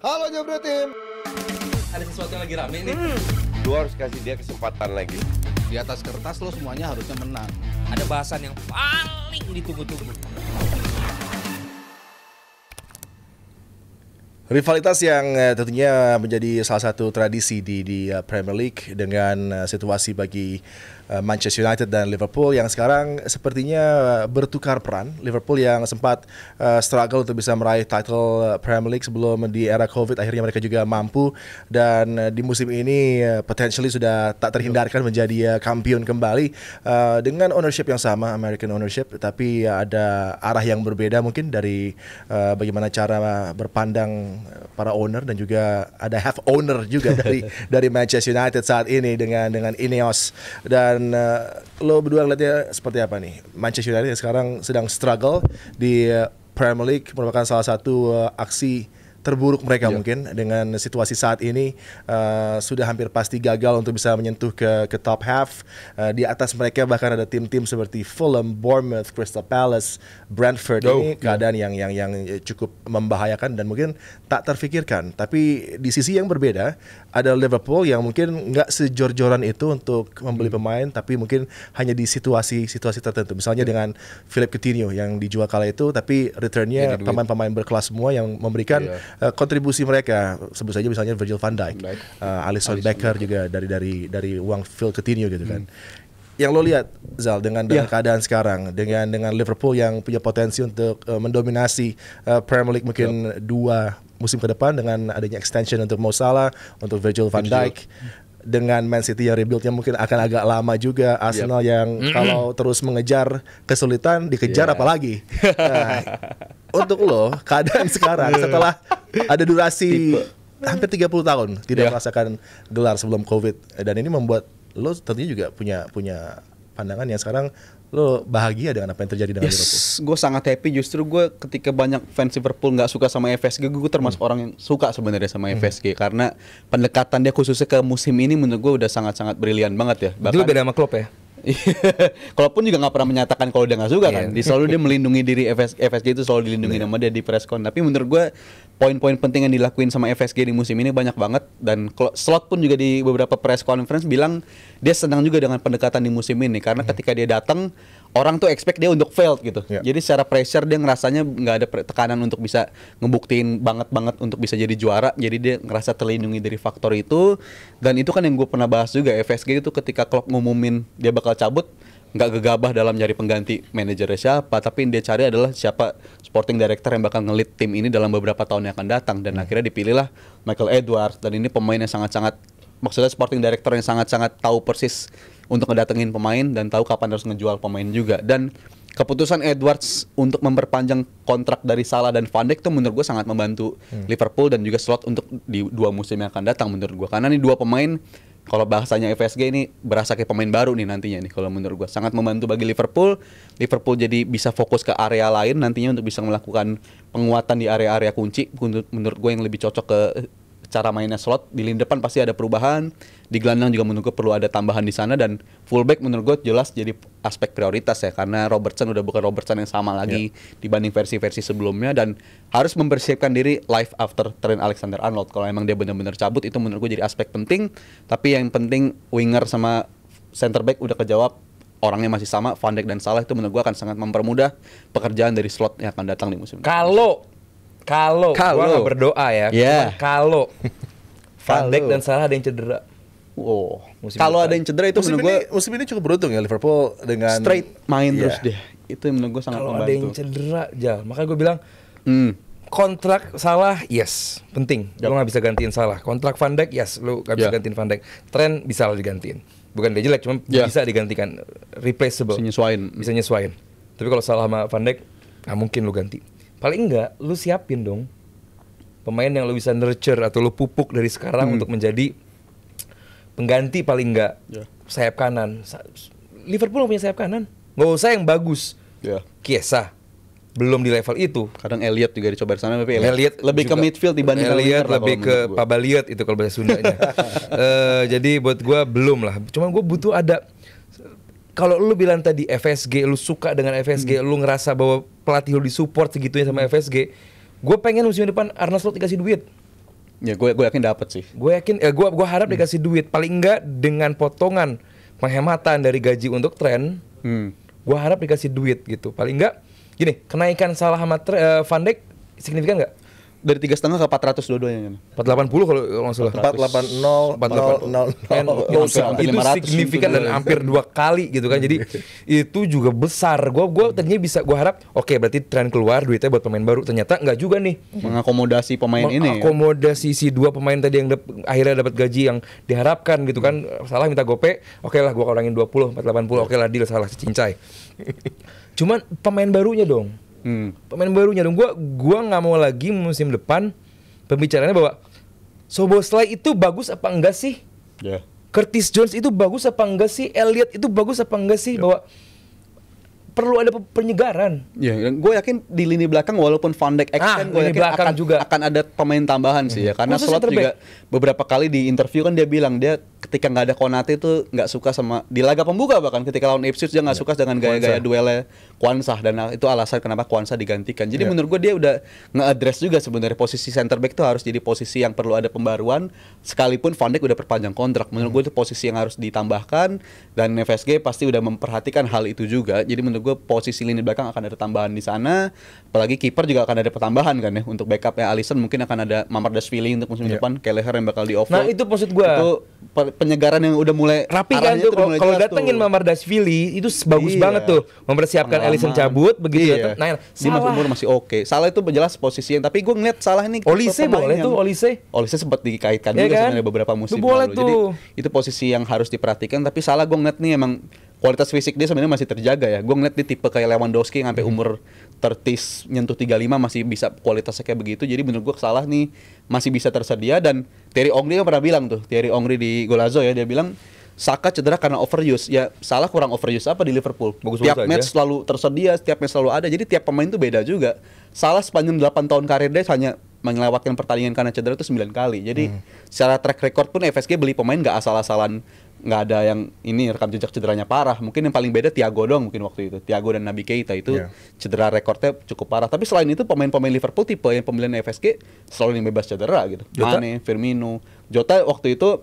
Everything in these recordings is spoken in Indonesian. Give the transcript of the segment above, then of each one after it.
Halo Jebret Tim. Ada sesuatu yang lagi rame nih. Lu harus kasih dia kesempatan lagi. Di atas kertas lo semuanya harusnya menang. Ada bahasan yang paling ditunggu-tunggu. Rivalitas yang tentunya menjadi salah satu tradisi di Premier League dengan situasi bagi Manchester United dan Liverpool yang sekarang sepertinya bertukar peran. Liverpool yang sempat struggle untuk bisa meraih title Premier League sebelum di era Covid, akhirnya mereka juga mampu, dan di musim ini potentially sudah tak terhindarkan menjadi kampion kembali dengan ownership yang sama, American ownership, tapi ada arah yang berbeda mungkin dari bagaimana cara berpandang para owner, dan juga ada half owner juga dari Manchester United saat ini dengan Ineos. Dan lo berdua ngeliatnya seperti apa nih? Manchester United yang sekarang sedang struggle di Premier League, merupakan salah satu aksi terburuk mereka mungkin dengan situasi saat ini, sudah hampir pasti gagal untuk bisa menyentuh ke top half. Di atas mereka bahkan ada tim-tim seperti Fulham, Bournemouth, Crystal Palace, Brentford. Ini keadaan yang cukup membahayakan dan mungkin tak terfikirkan. Tapi di sisi yang berbeda ada Liverpool yang mungkin nggak sejor-joran itu untuk membeli pemain, tapi mungkin hanya di situasi tertentu. Misalnya dengan Philippe Coutinho yang dijual kala itu, tapi returnnya pemain-pemain berkelas semua yang memberikan kontribusi mereka. Sebut saja misalnya Virgil van Dijk, Alisson Becker juga dari uang Phil Coutinho gitu kan. Yang lo lihat Zal dengan keadaan sekarang, dengan Liverpool yang punya potensi untuk mendominasi Premier League mungkin 2 musim ke depan dengan adanya extension untuk Mo Salah, untuk Virgil van Dijk, dengan Man City yang rebuildnya mungkin akan agak lama juga, Arsenal yang kalau terus mengejar kesulitan dikejar apalagi. Nah, untuk lo keadaan sekarang setelah ada durasi hampir 30 tahun tidak merasakan gelar sebelum Covid, dan ini membuat lo tentunya juga punya pandangan yang sekarang lo bahagia dengan apa yang terjadi dengan Liverpool. Gue sangat happy, justru gue ketika banyak fans Liverpool nggak suka sama FSG, gue termasuk orang yang suka sebenarnya sama FSG karena pendekatan dia khususnya ke musim ini menurut gue udah sangat-sangat brilian banget ya. Bahkan dulu beda sama Klopp ya. Kalaupun juga nggak pernah menyatakan kalau dia nggak suka kan, selalu dia melindungi diri FSG itu selalu dilindungi sama dia di press con. Tapi menurut gue poin-poin penting yang dilakuin sama FSG di musim ini banyak banget, dan Slot pun juga di beberapa press conference bilang dia senang juga dengan pendekatan di musim ini karena ketika dia datang orang tuh expect dia untuk failed gitu. Jadi secara pressure dia ngerasanya nggak ada tekanan untuk bisa ngebuktiin banget untuk bisa jadi juara. Jadi dia ngerasa terlindungi dari faktor itu. Dan itu kan yang gue pernah bahas juga, FSG itu ketika Klopp ngumumin dia bakal cabut, nggak gegabah dalam nyari pengganti manajernya siapa, tapi yang dia cari adalah siapa sporting director yang bakal ngelit tim ini dalam beberapa tahun yang akan datang. Dan akhirnya dipilihlah Michael Edwards, dan ini pemain yang sangat-sangat, maksudnya sporting director yang sangat-sangat tahu persis untuk ngedatengin pemain dan tahu kapan harus ngejual pemain juga. Dan keputusan Edwards untuk memperpanjang kontrak dari Salah dan Van Dijk itu menurut gue sangat membantu Liverpool dan juga Slot untuk di 2 musim yang akan datang menurut gue. Karena ini 2 pemain, kalau bahasanya FSG ini berasa kayak pemain baru nih nantinya nih, kalau menurut gue sangat membantu bagi Liverpool. Liverpool jadi bisa fokus ke area lain nantinya untuk bisa melakukan penguatan di area-area kunci. Menurut gue yang lebih cocok ke cara mainnya Slot. Di lini depan pasti ada perubahan, di gelandang juga menurut gue perlu ada tambahan di sana, dan fullback menurut gue jelas jadi aspek prioritas ya, karena Robertson udah bukan Robertson yang sama lagi dibanding versi-versi sebelumnya, dan harus mempersiapkan diri live after Trent Alexander-Arnold. Kalau emang dia benar-benar cabut, itu menurut gue jadi aspek penting. Tapi yang penting winger sama center back udah kejawab, orangnya masih sama, Van Dijk dan Salah, itu menurut gue akan sangat mempermudah pekerjaan dari Slot yang akan datang di musim ini. Kalau gua nggak berdoa ya, kalau Van Dijk dan Salah ada yang cedera. Kalau ada yang cedera itu menurut gue musim ini cukup beruntung ya Liverpool dengan straight main terus deh. Itu yang menurut gue sangat membantu. Kalau ada yang cedera, makanya gue bilang kontrak Salah penting. Lu nggak bisa gantiin Salah. Kontrak Van Dijk lu nggak bisa gantiin Van Dijk. Trent bisa lo digantiin. Bukan dia jelek, cuma bisa digantikan, replaceable. Bisa nyesuaiin. Tapi kalau Salah sama Van Dijk nggak mungkin lu ganti. Paling enggak lu siapin dong pemain yang lu bisa nurture atau lu pupuk dari sekarang untuk menjadi pengganti paling enggak sayap kanan. Liverpool punya sayap kanan, nggak usah yang bagus. Chiesa belum di level itu. Kadang Elliot juga dicoba di sana, tapi Elliot lebih ke midfield dibanding Elliot, lebih ke Pabaliot itu kalau bahasa Sundanya. Jadi buat gue belum lah. Cuma gue butuh ada. Kalau lu bilang tadi FSG, lu suka dengan FSG, lu ngerasa bahwa pelatih lu disupport segitunya sama FSG, gue pengen musim depan Arne Slot dikasih duit. Ya gue yakin dapat sih. Gue yakin, gue harap dikasih duit. Paling enggak dengan potongan penghematan dari gaji untuk Trent. Gue harap dikasih duit gitu. Paling enggak, gini, kenaikan Salah sama Van Dijk signifikan nggak? Dari 3,5 ke 400 dua-duanya. 480 kalau nggak salah. 480 itu 500 signifikan dan hampir 2 kali gitu kan. Jadi itu juga besar. Gue tadinya bisa, gue harap oke, berarti Trent keluar duitnya buat pemain baru. Ternyata nggak juga nih. Mengakomodasi pemain ini. Mengakomodasi si 2 pemain tadi yang akhirnya dapat gaji yang diharapkan gitu kan. Salah minta gope, oke lah gue kurangin 20, 480, oke lah deal, Salah cincai. Cuman pemain barunya dong. Pemain barunya dong. Gua nggak mau lagi musim depan pembicaraannya bahwa Szoboszlai itu bagus apa enggak sih? Ya. Curtis Jones itu bagus apa enggak sih? Elliot itu bagus apa enggak sih? Bahwa perlu ada penyegaran. Ya, gue yakin di lini belakang walaupun Van Dijk extend, gue lini yakin belakang juga akan ada pemain tambahan sih ya. Karena Khususnya Slot juga beberapa kali di interview kan dia bilang dia ketika nggak ada Konate itu nggak suka sama di laga pembuka, bahkan ketika lawan Ipswich dia nggak suka dengan gaya-gaya duelnya Quansah, dan itu alasan kenapa Quansah digantikan. Jadi menurut gue dia udah nge-address juga sebenarnya posisi center back itu harus jadi posisi yang perlu ada pembaruan, sekalipun Van Dijk udah perpanjang kontrak. Menurut gue itu posisi yang harus ditambahkan, dan FSG pasti udah memperhatikan hal itu juga. Jadi menurut gue posisi lini belakang akan ada tambahan di sana, apalagi kiper juga akan ada pertambahan kan ya. Untuk backupnya Alisson mungkin akan ada Mamardashvili untuk musim depan, Kelleher yang bakal di offload. Nah itu maksud gue. Itu penyegaran yang udah mulai rapi kan tuh. Kalau datengin Mamardashvili itu bagus banget tuh, mempersiapkan Alisson cabut begitu ya. Nah, dia masih umur masih oke. Salah itu jelas posisinya, tapi gue ngeliat Salah ini Olise boleh tuh, Olise sempat dikaitkan ya juga kan? sebenarnya beberapa musim lalu. Jadi itu posisi yang harus diperhatikan, tapi Salah gue ngeliat nih emang kualitas fisik dia sebenarnya masih terjaga ya. Gue ngeliat dia tipe kayak Lewandowski yang sampai umur 30 nyentuh 35 masih bisa kualitasnya kayak begitu. Jadi menurut gue Salah nih masih bisa tersedia. Dan Thierry Henry kan pernah bilang tuh, Thierry Henry di Golazo ya, dia bilang Saka cedera karena overuse. Ya Salah kurang overuse apa di Liverpool? Tiap match selalu tersedia, setiap match selalu ada. Jadi tiap pemain itu beda juga. Salah sepanjang 8 tahun karir dia hanya melewatkan pertandingan karena cedera itu 9 kali. Jadi secara track record pun FSG beli pemain nggak asal-asalan, nggak ada yang ini rekam jejak cederanya parah. Mungkin yang paling beda Thiago doang mungkin waktu itu. Thiago dan Naby Keita itu cedera rekornya cukup parah. Tapi selain itu pemain-pemain Liverpool tipe yang pemilihan FSG selalu yang bebas cedera gitu. Mane, Firmino, Jota waktu itu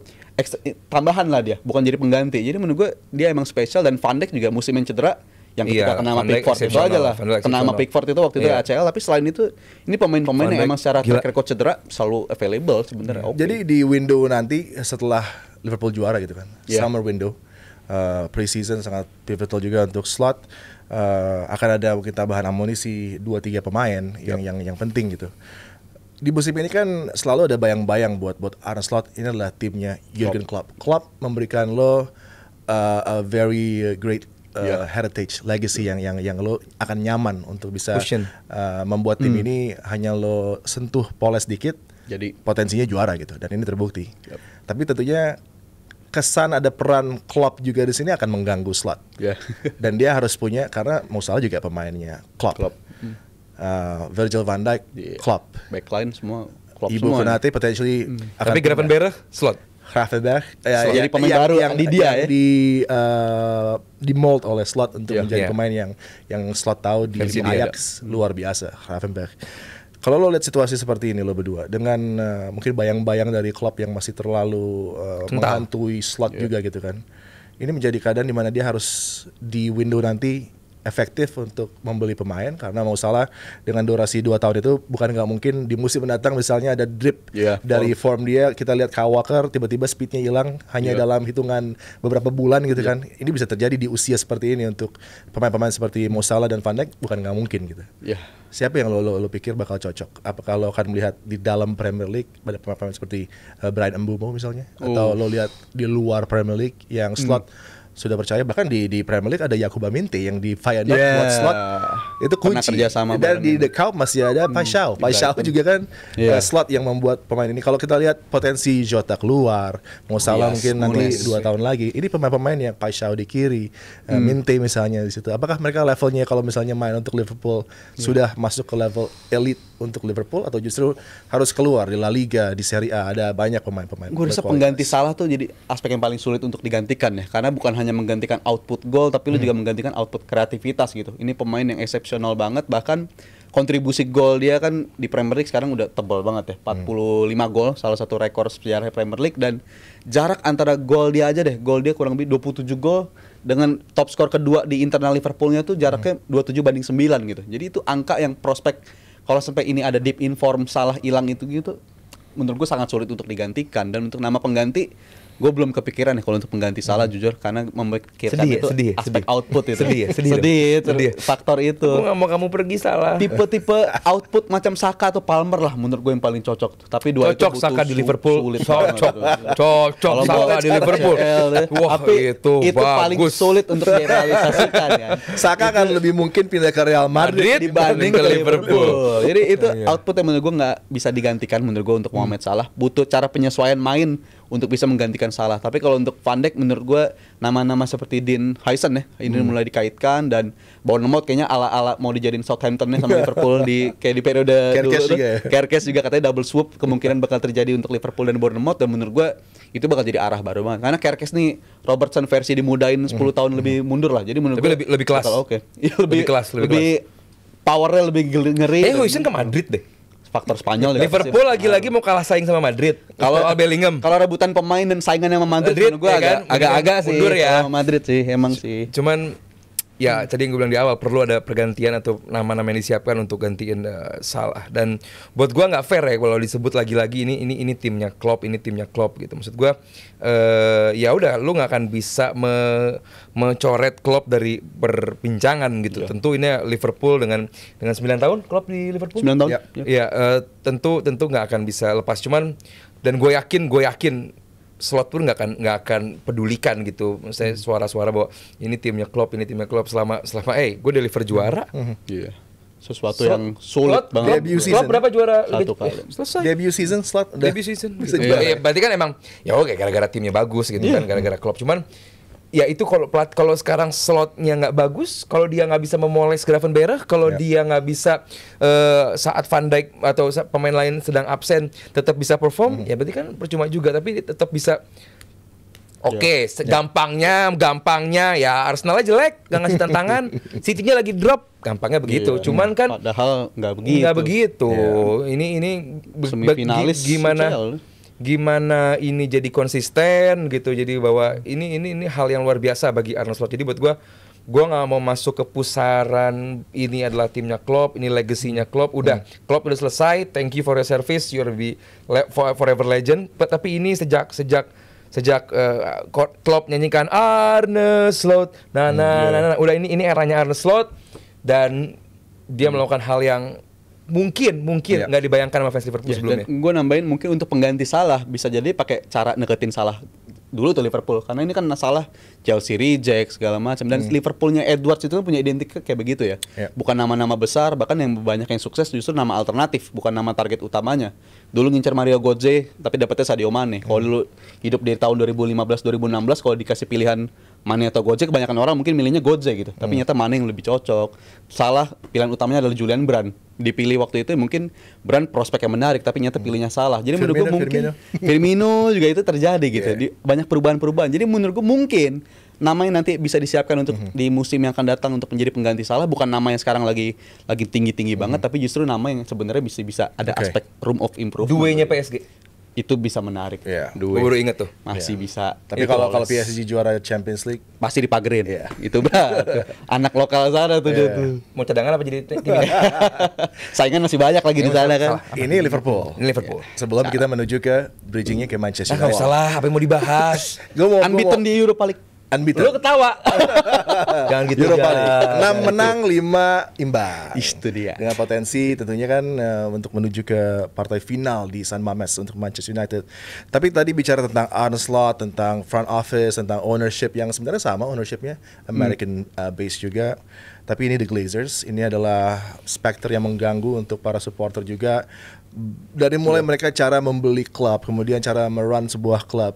tambahan lah dia, bukan jadi pengganti. Jadi menurut gue dia emang spesial. Dan Van Dijk juga musim yang cedera, yang ketika kena sama Pickford itu aja lah. Kena sama Pickford itu waktu itu ACL. Tapi selain itu ini pemain-pemain yang emang secara track record cedera selalu available sebenarnya. Jadi di window nanti setelah Liverpool juara gitu kan, summer window, pre-season sangat pivotal juga untuk Slot. Akan ada mungkin tambahan amunisi 2-3 pemain yang penting gitu. Di musim ini kan selalu ada bayang-bayang buat Arne Slot ini adalah timnya Jurgen Klopp. Klopp memberikan lo a very great heritage, legacy yang lo akan nyaman untuk bisa membuat tim ini hanya lo sentuh poles dikit, jadi potensinya juara gitu. Dan ini terbukti. Tapi tentunya kesan ada peran Klopp juga di sini akan mengganggu Slot. Dan dia harus punya, karena mau salah juga pemainnya Klopp. Virgil van Dijk, Klopp. Backline semua Klopp Ibu semua. Konate potentially akan tapi Gravenberch Slot. Gravenberch jadi pemain baru yang di dia ya. Di mold oleh Slot untuk menjadi pemain yang Slot tahu di Ajax luar biasa. Gravenberch. Kalau lo lihat situasi seperti ini lo berdua dengan mungkin bayang-bayang dari Klopp yang masih terlalu menghantui Slot juga gitu kan. Ini menjadi keadaan di mana dia harus di window nanti efektif untuk membeli pemain, karena mau salah dengan durasi 2 tahun itu bukan nggak mungkin di musim mendatang misalnya ada drip dari form dia, kita lihat Kyle Walker tiba-tiba speednya hilang hanya dalam hitungan beberapa bulan gitu kan. Ini bisa terjadi di usia seperti ini untuk pemain-pemain seperti Mo Salah dan Van Dijk, bukan nggak mungkin gitu. Siapa yang lo pikir bakal cocok? Apakah lo akan melihat di dalam Premier League pada pemain-pemain seperti Brian Mbeumo misalnya, atau lo lihat di luar Premier League yang Slot sudah percaya? Bahkan di Premier League ada Yakuba Minte yang di Feyenoord buat Slot itu kunci. Dan di The Cup masih ada Paixão juga kan Slot yang membuat pemain ini. Kalau kita lihat potensi Jota keluar, Mo Salah mungkin nanti 2 tahun lagi. Ini pemain-pemain yang Paixão di kiri, Minte misalnya di situ. Apakah mereka levelnya kalau misalnya main untuk Liverpool sudah masuk ke level elite untuk Liverpool, atau justru harus keluar di La Liga, di Serie A ada banyak pemain-pemain. Gue rasa pengganti Salah tuh jadi aspek yang paling sulit untuk digantikan ya, karena bukan hanya menggantikan output gol, tapi lu juga menggantikan output kreativitas gitu. Ini pemain yang eksepsional banget, bahkan kontribusi gol dia kan di Premier League sekarang udah tebal banget ya, 45 gol, salah satu rekor sejarah Premier League, dan jarak antara gol dia aja deh, gol dia kurang lebih 27 gol dengan top skor kedua di internal Liverpoolnya tuh jaraknya 27-9 gitu. Jadi itu angka yang prospek kalau sampai ini ada deep inform salah hilang itu gitu, menurut gue sangat sulit untuk digantikan. Dan untuk nama pengganti gue belum kepikiran ya kalau untuk pengganti Salah jujur, karena memikirkan aspek output itu. Sedih itu. Faktor itu. Gue gak mau kamu pergi Salah. Tipe-tipe output macam Saka atau Palmer lah menurut gue yang paling cocok. Tapi dua cocok itu Saka di Liverpool. sulit Cocok Saka di Liverpool. Wah, tapi itu paling bagus. sulit untuk direalisasikan ya. Saka kan lebih mungkin pindah ke Real Madrid dibanding ke Liverpool. Jadi itu output yang menurut gue nggak bisa digantikan menurut gue untuk Mohamed Salah. Butuh cara penyesuaian main untuk bisa menggantikan Salah. Tapi kalau untuk Van Dijk menurut gue nama-nama seperti Dean Huijsen ya ini mulai dikaitkan, dan Bournemouth kayaknya ala-ala mau dijadiin Southampton ya sama Liverpool di periode Kerkes dulu juga ya. Kerkes juga katanya double swoop kemungkinan bakal terjadi untuk Liverpool dan Bournemouth, dan menurut gue itu bakal jadi arah baru banget. Karena Kerkes nih Robertson versi dimudahin 10 tahun lebih mundur lah. Jadi menurut Tapi gue lebih kelas. Oke. Iya, Lebih kelas. powernya lebih ngeri. Huijsen ke Madrid deh. Faktor Spanyol ya. Liverpool lagi-lagi mau kalah saing sama Madrid. Kalau Soal Bellingham. Kalau rebutan pemain dan saingan sama Madrid, Madrid, menurut gue ya kan? agak-agak sih mundur ya. sama Madrid sih, emang sih. Cuman ya tadi yang gue bilang di awal perlu ada pergantian atau nama-nama yang disiapkan untuk gantiin Salah. Dan buat gue nggak fair ya kalau disebut lagi-lagi ini timnya Klopp, ini timnya Klopp gitu. Maksud gue ya udah lu nggak akan bisa mencoret Klopp dari perbincangan gitu. Tentu ini Liverpool dengan 9 tahun Klopp di Liverpool. 9 tahun. Ya, tentu nggak akan bisa lepas. Cuman dan gue yakin Slot pun nggak akan pedulikan gitu. Maksudnya suara-suara bahwa ini timnya Klopp selama gue deliver juara. Iya. Sesuatu yang sulit banget. debut season. Klopp berapa juara? Satu kali. Selesai. Debut season slot udah. Debut season. Bisa Ya, juara. berarti kan emang ya oke gara-gara timnya bagus gitu kan, gara-gara Klopp. Cuman ya itu kalau sekarang slotnya nggak bagus, kalau dia nggak bisa memoles Gravenberch, kalau dia nggak bisa saat Van Dijk atau pemain lain sedang absen tetap bisa perform, ya berarti kan percuma juga. Tapi tetap bisa. Oke, gampangnya ya Arsenal jelek, nggak ngasih tantangan, City-nya lagi drop, gampangnya begitu. Cuman kan padahal nggak begitu. Nggak begitu. Ini Semifinalis gimana ini jadi konsisten gitu, jadi bahwa ini hal yang luar biasa bagi Arne Slot. Jadi buat gue nggak mau masuk ke pusaran ini adalah timnya Klopp, ini legasinya Klopp. Udah Klopp udah selesai, thank you for your service, you'll be forever legend. Tapi ini sejak Klopp nyanyikan Arne Slot, udah ini eranya Arne Slot, dan dia melakukan hal yang mungkin nggak dibayangkan sama fans Liverpool sebelumnya. Dan gue nambahin mungkin untuk pengganti Salah bisa jadi pakai cara neketin Salah dulu tuh Liverpool, karena ini kan Salah Chelsea reject segala macam, dan Liverpoolnya Edwards itu kan punya identik kayak begitu ya. Bukan nama-nama besar, bahkan yang banyak yang sukses justru nama alternatif, bukan nama target utamanya. Dulu ngincar Mario Götze tapi dapetnya Sadio Mane. Kalau dulu hidup di tahun 2015-2016 kalau dikasih pilihan Mane atau Götze, kebanyakan orang mungkin milihnya Götze gitu. Tapi nyata Mane yang lebih cocok. Salah pilihan utamanya adalah Julian Brand. Dipilih waktu itu mungkin Brand prospek yang menarik, tapi nyata pilihnya Salah. Jadi menurut gue mungkin Firmino juga itu terjadi gitu. Banyak perubahan-perubahan. Jadi menurut gue mungkin nama yang nanti bisa disiapkan untuk di musim yang akan datang untuk menjadi pengganti Salah bukan nama yang sekarang lagi tinggi-tinggi banget, tapi justru nama yang sebenarnya bisa ada aspek room of improvement. Duenya PSG itu bisa menarik. Gue baru inget tuh. Masih bisa. Tapi kalau PSG juara Champions League pasti dipagerin. Itu berat. Anak lokal sana tuh dia tuh. Mau cadangan apa jadi tim ini? Saingan masih banyak lagi di sana kan. ini Liverpool. Sebelum kita menuju ke bridgingnya ke Manchester Nggak United. usah lah, apa yang mau dibahas? Unbeaten di Europa League. Lu ketawa. Jangan gitu. Europa League. 6 menang, 5 imbang. Itu dia. Dengan potensi tentunya kan untuk menuju ke partai final di San Mamés untuk Manchester United. Tapi tadi bicara tentang Arne Slot, tentang front office, tentang ownership yang sebenarnya sama ownershipnya American based juga. Tapi ini The Glazers, ini adalah specter yang mengganggu untuk para supporter juga. Dari mulai mereka cara membeli klub, kemudian cara merun sebuah klub,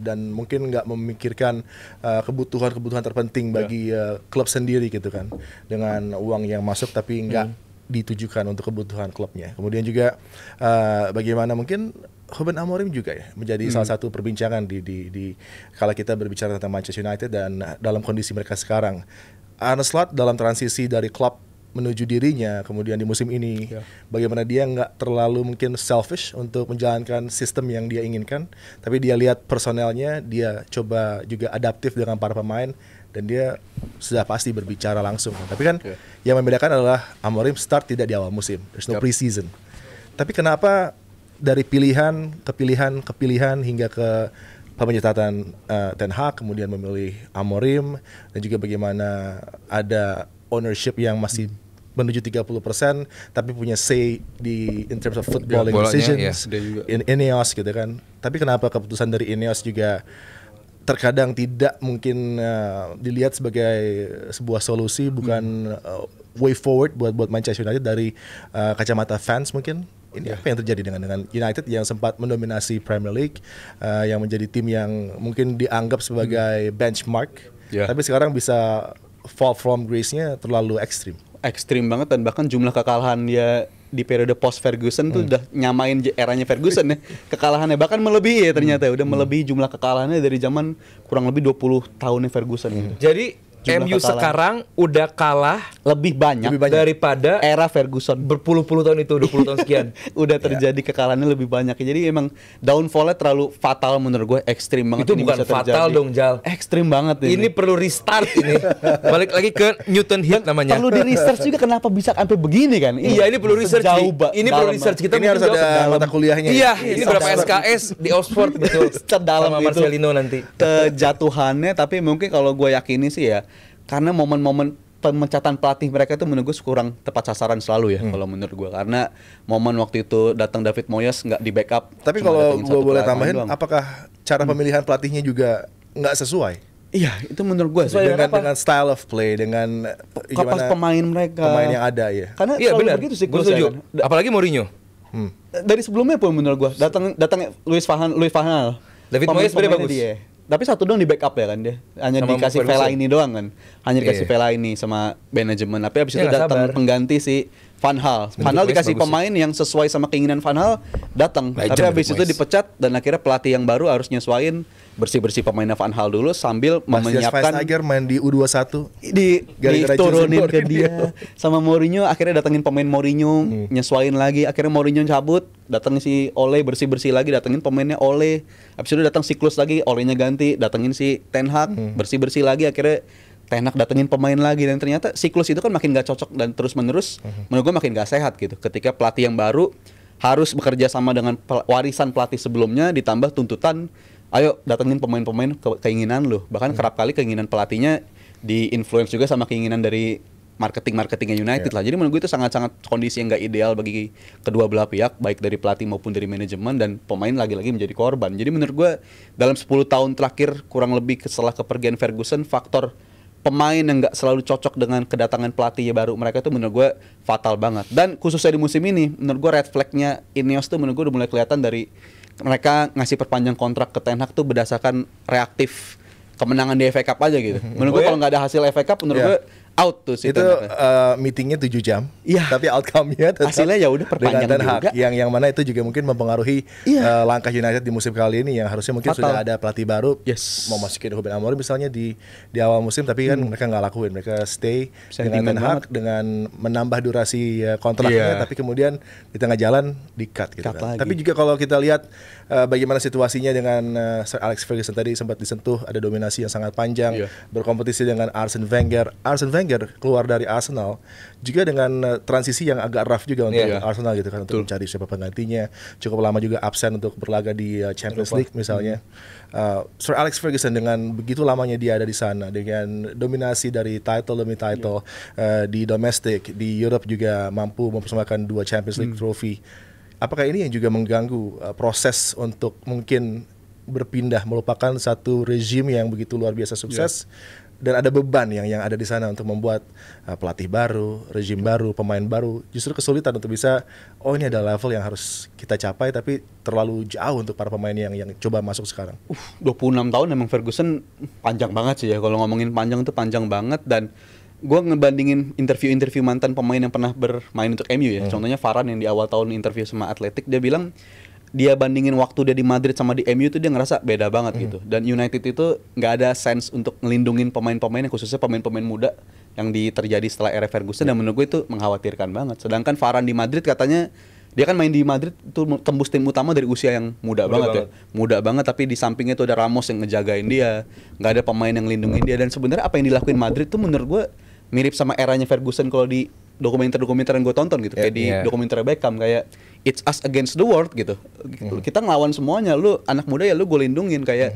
dan mungkin nggak memikirkan kebutuhan terpenting bagi klub sendiri gitu kan, dengan uang yang masuk tapi nggak ditujukan untuk kebutuhan klubnya. Kemudian juga bagaimana mungkin Ruben Amorim juga ya menjadi salah satu perbincangan di kalau kita berbicara tentang Manchester United dan dalam kondisi mereka sekarang. Arne Slot dalam transisi dari klub menuju dirinya, kemudian di musim ini bagaimana dia nggak terlalu mungkin selfish untuk menjalankan sistem yang dia inginkan, tapi dia lihat personelnya, dia coba juga adaptif dengan para pemain, dan dia sudah pasti berbicara langsung. Tapi kan yang membedakan adalah Amorim start tidak di awal musim, there's no preseason. Tapi kenapa dari pilihan hingga ke pemencatatan Ten Hag, kemudian memilih Amorim, dan juga bagaimana ada ownership yang masih menuju 30%, tapi punya say in terms of footballing decisions, in Ineos gitu kan. Tapi kenapa keputusan dari Ineos juga terkadang tidak mungkin dilihat sebagai sebuah solusi, bukan way forward buat Manchester United dari kacamata fans mungkin? Ini apa yang terjadi dengan United yang sempat mendominasi Premier League, yang menjadi tim yang mungkin dianggap sebagai benchmark, tapi sekarang bisa fall from grace-nya terlalu ekstrim banget, dan bahkan jumlah kekalahan dia di periode post Ferguson tuh udah nyamain eranya Ferguson ya. Kekalahannya bahkan melebihi ya ternyata, udah melebihi jumlah kekalahannya dari zaman kurang lebih 20 tahunnya Ferguson gitu. Jadi Jumlah MU kekalahan. sekarang udah kalah Lebih banyak daripada era Ferguson. berpuluh-puluh tahun itu, 20 tahun sekian. Udah terjadi kekalahannya lebih banyak. Jadi emang downfall-nya terlalu fatal menurut gue, ekstrim banget. Itu ini bukan bisa fatal terjadi. dong, Jal. Ekstrim banget Ini perlu restart ini. Balik lagi ke Newton Heath namanya. Perlu di research juga kenapa bisa sampai begini kan? Iya, ini perlu research. Sejauh Ini perlu research. Kita Ini harus mungkin ada jauh- mata kuliahnya. Iya, ya. ini berapa SKS di Oxford gitu. Sedalam sama itu. Marcelino nanti. Kejatuhannya, tapi mungkin kalau gue yakini sih ya, karena momen-momen pemecatan pelatih mereka itu menurut gue kurang tepat sasaran selalu ya kalau menurut gue, karena momen waktu itu datang David Moyes nggak di backup. Tapi cuma kalau datengin gue satu boleh pemain tambahin, doang. apakah cara pemilihan pelatihnya juga nggak sesuai? Iya, itu menurut gue sih. Sesuai Dengan style of play, dengan Kapas pemain mereka, pemain yang ada ya. karena Iya selalu benar. begitu Gue siklusnya setuju. kan. Apalagi Mourinho. Dari sebelumnya pun menurut gue datang Luis Van Gaal. David Moyes sebenarnya bagus. Dia. Tapi satu doang di backup ya kan dia. Hanya Sama dikasih Ferguson. Vela ini doang kan. Hanya dikasih Iya. Vela ini sama manajemen. Tapi abis Dia itu nggak datang sabar. pengganti si Van Gaal. Van Gaal Moyes dikasih bagus pemain yang sesuai sama keinginan Van Gaal, datang. Legend Tapi abis David itu Moyes. dipecat, dan akhirnya pelatih yang baru harus nyesuaiin bersih-bersih pemainnya Van Gaal dulu sambil Bastian menyiapkan Schweinsteiger main di U21. diturunin Gara-gara Jose ke Mourinho. dia sama Mourinho. Akhirnya datengin pemain Mourinho, nyesuaiin lagi. Akhirnya Mourinho cabut, datengin si Ole, bersih-bersih lagi, datengin pemainnya Ole. Habis itu datang siklus lagi, Olenya ganti, datengin si Ten Hag, bersih-bersih lagi. Akhirnya Ten Hag datengin pemain lagi, dan ternyata siklus itu kan makin gak cocok dan terus-menerus. Menurut gue makin gak sehat gitu. Ketika pelatih yang baru harus bekerja sama dengan warisan pelatih sebelumnya, ditambah tuntutan, ayo datengin pemain-pemain keinginan lu. Bahkan kerap kali keinginan pelatihnya di-influence juga sama keinginan dari marketingnya United lah. Jadi menurut gue itu sangat-sangat kondisi yang gak ideal bagi kedua belah pihak, baik dari pelatih maupun dari manajemen, dan pemain lagi-lagi menjadi korban. Jadi menurut gue dalam 10 tahun terakhir kurang lebih setelah kepergian Ferguson, faktor pemain yang gak selalu cocok dengan kedatangan pelatih baru mereka itu menurut gue fatal banget. Dan khususnya di musim ini, menurut gue red flag-nya Ineos tuh menurut gue udah mulai kelihatan dari mereka ngasih perpanjang kontrak ke Ten Hag tuh berdasarkan reaktif kemenangan di FA Cup aja gitu. Menurut gue kalau nggak ada hasil FA Cup, menurut gue out tuh si Itu Ten Hag. meetingnya 7 jam. Iya. Tapi outcome-nya tetap Hasilnya ya udah perpanjang dengan Ten Hag, juga. yang mana itu juga mungkin mempengaruhi Iya. langkah United di musim kali ini, yang harusnya mungkin Fatal. sudah ada pelatih baru, Yes. mau masukin Ruben Amorim misalnya di awal musim, tapi kan mereka nggak lakuin. Mereka stay Sentimen dengan Ten Hag banget. dengan menambah durasi kontraknya, Iya. tapi kemudian di tengah jalan di-cut gitu Cut kan. lagi. Tapi juga kalau kita lihat bagaimana situasinya dengan Sir Alex Ferguson, tadi sempat disentuh, ada dominasi yang sangat panjang, Iya. berkompetisi dengan Arsene Wenger. Arsene Wenger keluar dari Arsenal juga dengan transisi yang agak rough juga untuk Iya. Arsenal gitu kan, untuk mencari siapa penggantinya. Cukup lama juga absen untuk berlaga di Champions League misalnya. Sir Alex Ferguson dengan begitu lamanya dia ada di sana, dengan dominasi dari title demi title, di domestik, di Europe juga mampu mempersembahkan 2 Champions League trophy. Apakah ini yang juga mengganggu proses untuk mungkin berpindah, melupakan satu rezim yang begitu luar biasa sukses, dan ada beban yang ada di sana untuk membuat pelatih baru, rezim baru, pemain baru, justru kesulitan untuk bisa, oh ini ada level yang harus kita capai, tapi terlalu jauh untuk para pemain yang coba masuk sekarang. 26 tahun emang Ferguson panjang banget sih ya. Kalau ngomongin panjang itu panjang banget. Dan gue ngebandingin interview mantan pemain yang pernah bermain untuk MU ya. Contohnya Varane yang di awal tahun interview sama Athletic, dia bilang dia bandingin waktu dia di Madrid sama di MU itu dia ngerasa beda banget gitu. Dan United itu nggak ada sense untuk ngelindungin pemain-pemain, khususnya pemain-pemain muda yang terjadi setelah era Ferguson dan menurut gue itu mengkhawatirkan banget. Sedangkan Varane di Madrid katanya dia kan main di Madrid itu tembus tim utama dari usia yang muda banget ya. Muda banget, tapi di sampingnya itu ada Ramos yang ngejagain dia, nggak ada pemain yang lindungin dia. Dan sebenarnya apa yang dilakuin Madrid tuh menurut gue mirip sama eranya Ferguson kalau di dokumenter yang gue tonton gitu, kayak di dokumenter Beckham, kayak it's us against the world gitu. Kita ngelawan semuanya, lu anak muda ya lu gue lindungin, kayak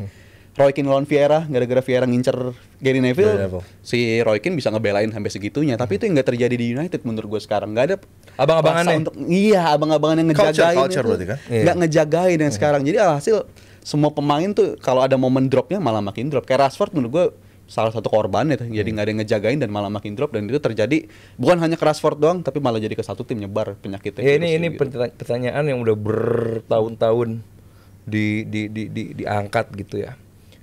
Roy Keane lawan Vieira, gara-gara Vieira ngincer Gary Neville, si Roy Keane bisa ngebelain sampai segitunya. Tapi itu yang nggak terjadi di United menurut gue sekarang. Nggak ada abang-abangannya. Abang-abangan yang ngejagain culture itu, berarti kan? nggak ngejagain yang sekarang. Jadi alhasil semua pemain tuh kalau ada momen dropnya malah makin drop. Kayak Rashford menurut gue salah satu korbannya tuh. Jadi nggak ada yang ngejagain dan malah makin drop, dan itu terjadi bukan hanya ke Rashford doang, tapi malah jadi ke satu tim, nyebar penyakitnya. Ya, ini pertanyaan yang udah bertahun-tahun diangkat gitu ya.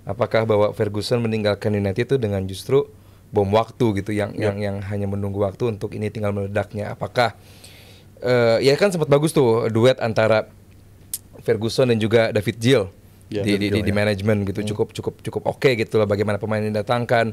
Apakah bahwa Ferguson meninggalkan United itu dengan justru bom waktu gitu yang hanya menunggu waktu untuk ini tinggal meledaknya? Apakah ya kan sempat bagus tuh duet antara Ferguson dan juga David Gill di manajemen gitu, cukup oke gitu loh, bagaimana pemain yang didatangkan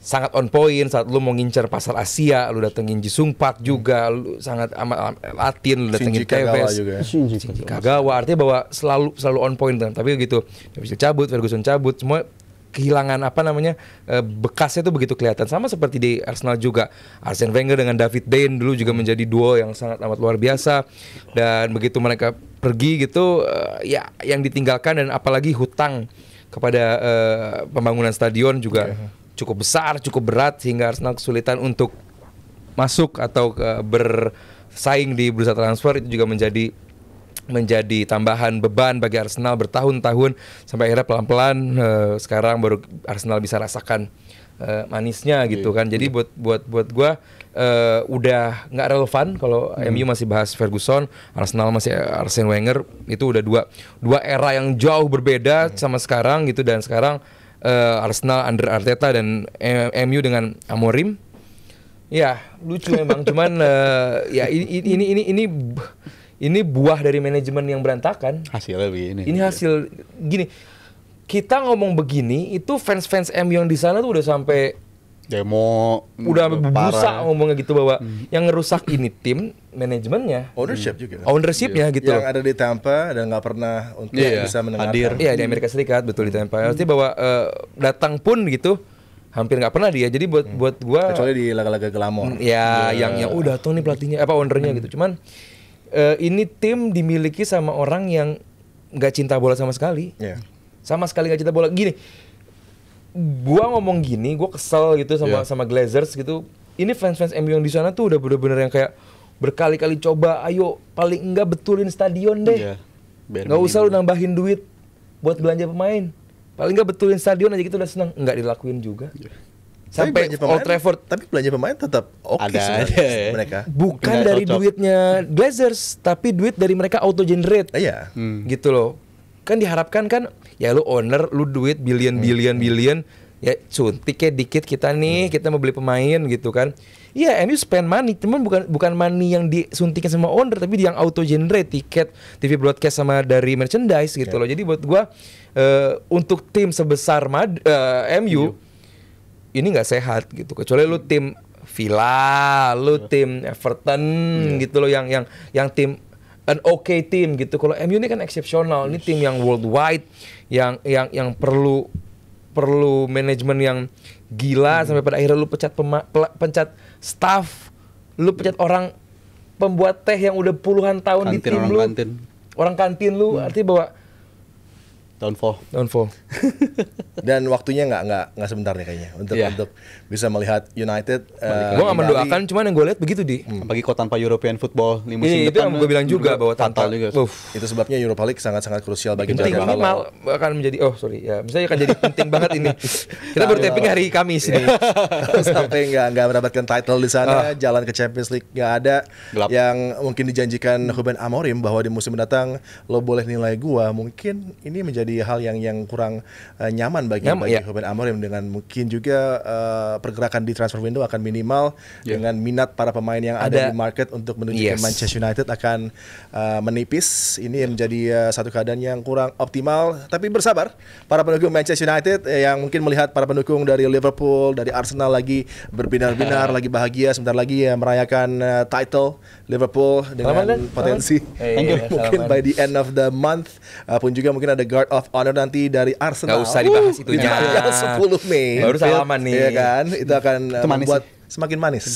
sangat on point. Saat lu mau ngincer pasar Asia, lu datengin Jisung Park juga, lu sangat amat Latin, lu datengin Tevez, Shinji Kagawa, artinya bahwa selalu on point kan. Tapi gitu, bisa cabut, Ferguson cabut, semua kehilangan bekasnya tuh begitu kelihatan. Sama seperti di Arsenal juga, Arsene Wenger dengan David Bain dulu juga menjadi duo yang sangat amat luar biasa. Dan begitu mereka pergi gitu, ya yang ditinggalkan dan apalagi hutang kepada pembangunan stadion juga cukup besar, cukup berat, sehingga Arsenal kesulitan untuk masuk atau bersaing di bursa transfer. Itu juga menjadi tambahan beban bagi Arsenal bertahun-tahun, sampai akhirnya pelan-pelan sekarang baru Arsenal bisa rasakan manisnya gitu kan. Jadi buat gua udah nggak relevan kalau MU masih bahas Ferguson, Arsenal masih Arsene Wenger. Itu udah dua era yang jauh berbeda sama sekarang gitu. Dan sekarang Arsenal under Arteta dan MU dengan Amorim, ya lucu memang. Cuman ya ini buah dari manajemen yang berantakan. Hasilnya begini. Ini hasil gini. Kita ngomong begini, itu fans MU yang di sana tuh udah sampai demo, udah busa ngomongnya gitu, bahwa yang ngerusak ini tim manajemennya, ownershipnya gitu. Yang ada di Tampa dan nggak pernah untuk bisa mendengarkan. Iya, di Amerika Serikat, betul, di Tampa. Artinya bahwa datang pun gitu hampir nggak pernah dia. Jadi buat gua, kecuali di laga-laga Glamor. Yang udah tuh nih pelatihnya ownernya gitu. Cuman ini tim dimiliki sama orang yang nggak cinta bola sama sekali. Sama sekali nggak cinta bola. Gini, gua ngomong gini, gua kesel gitu sama Glazers gitu. Ini fans MU yang di sana tuh udah bener-bener yang kayak berkali-kali coba, ayo paling enggak betulin stadion deh. Nggak usah lu nambahin duit buat belanja pemain. Paling enggak betulin stadion aja gitu udah seneng. Enggak dilakuin juga. Sampai Old Trafford. Tapi belanja pemain tetap oke sebenarnya mereka. Bukan dari duitnya Glazers, tapi duit dari mereka auto generate. Gitu loh. Kan diharapkan kan, ya lu owner, lu duit billion, ya suntiknya dikit kita nih, kita mau beli pemain gitu kan. Iya, MU spend money, cuman bukan money yang disuntikin sama owner, tapi yang auto generate, tiket, TV broadcast sama dari merchandise gitu loh. Jadi buat gua untuk tim sebesar MU ini nggak sehat gitu. Kecuali lu tim Villa, lu tim Everton gitu loh, yang tim an okay team gitu. Kalau MU ini kan eksepsional, ini tim yang worldwide, yang perlu manajemen yang gila, sampai pada akhirnya lu pecat staff, lu pecat orang pembuat teh yang udah puluhan tahun di tim lu, orang kantin lu, artinya bahwa downfall. Dan waktunya nggak sebentar nih kayaknya untuk bisa melihat United. Gue nggak mendoakan, cuman yang gue lihat begitu Apalagi kok tanpa European football di musim depan. Itu yang gue bilang juga bahwa tanpa juga. Itu sebabnya Europa League sangat-sangat krusial bagi mereka. Ini akan menjadi misalnya akan jadi penting banget ini. Kita baru taping hari Kamis ini. Sampai nggak mendapatkan title di sana, jalan ke Champions League nggak ada. Yang mungkin dijanjikan Ruben Amorim bahwa di musim mendatang lo boleh nilai gua, mungkin ini menjadi menjadi hal yang kurang nyaman bagi Iya. Ruben Amorim, dengan mungkin juga pergerakan di transfer window akan minimal, dengan minat para pemain yang ada di market untuk menuju ke Manchester United akan menipis. Ini yang menjadi satu keadaan yang kurang optimal. Tapi bersabar para pendukung Manchester United yang mungkin melihat para pendukung dari Liverpool, dari Arsenal lagi berbinar-binar, lagi bahagia sebentar lagi merayakan title Liverpool dengan potensi mungkin by the end of the month, pun juga mungkin ada Guard of Honor nanti dari Arsenal. Gak usah dibahas itunya. Yang 10 Mei. Baru salaman nih. Iya kan? Itu akan manis membuat semakin manis.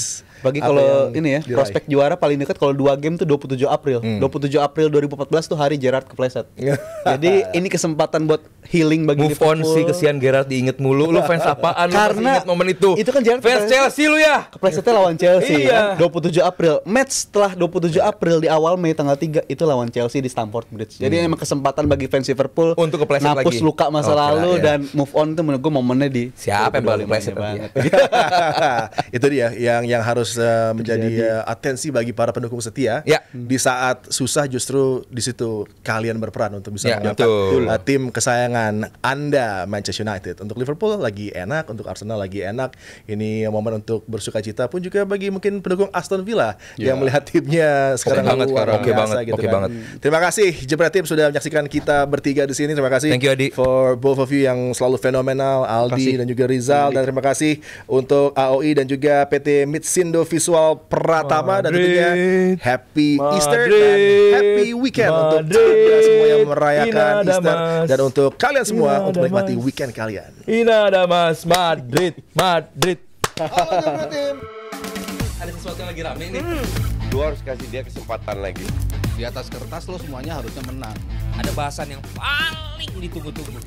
Bagi apa kalau yang ini ya, diraih. prospek juara paling dekat kalau 2 game tuh 27 April. 27 April 2014 tuh hari Gerrard kepleset. Jadi ini kesempatan buat healing bagi Move on Liverpool. sih, kesian Gerrard diinget mulu. Lu fans apaan? Lu masih Karena inget momen itu. itu kan Gerrard fans Chelsea lu ya. Keplesetnya lawan Chelsea Iya. kan? 27 April. Match setelah 27 April di awal Mei tanggal 3 itu lawan Chelsea di Stamford Bridge. Jadi emang kesempatan bagi fans Liverpool Untuk kepleset napus lagi. luka masa Oke lah, lalu ya. dan move on tuh menurut gue momennya di Siapa yang bakal 2025 kepleset banget. Itu dia yang harus menjadi atensi bagi para pendukung setia. Ya. Di saat susah justru di situ kalian berperan untuk bisa Ya, mengangkat betul. tim kesayangan Anda, Manchester United. Untuk Liverpool lagi enak, untuk Arsenal lagi enak. Ini momen untuk bersukacita, pun juga bagi mungkin pendukung Aston Villa yang melihat timnya sekarang banget luar sekarang. Oke biasa banget, gitu oke kan. banget. Terima kasih Jebret Tim sudah menyaksikan kita bertiga di sini. Terima kasih Thank you, Adi. for both of you yang selalu fenomenal, Aldi dan juga Rizal, dan terima kasih untuk AOI dan juga PT Mitsindo Visual Pratama, dan tentunya Happy Easter dan Happy Weekend untuk Anda semua yang merayakan Inada Easter, Mas. dan untuk kalian semua Inada untuk menikmati Mas. weekend kalian. Inada Mas, Madrid. Halo Jebret Tim. Ada sesuatu yang lagi rame nih. Lu harus kasih dia kesempatan lagi. Di atas kertas lo semuanya harusnya menang. Ada bahasan yang paling ditunggu-tunggu.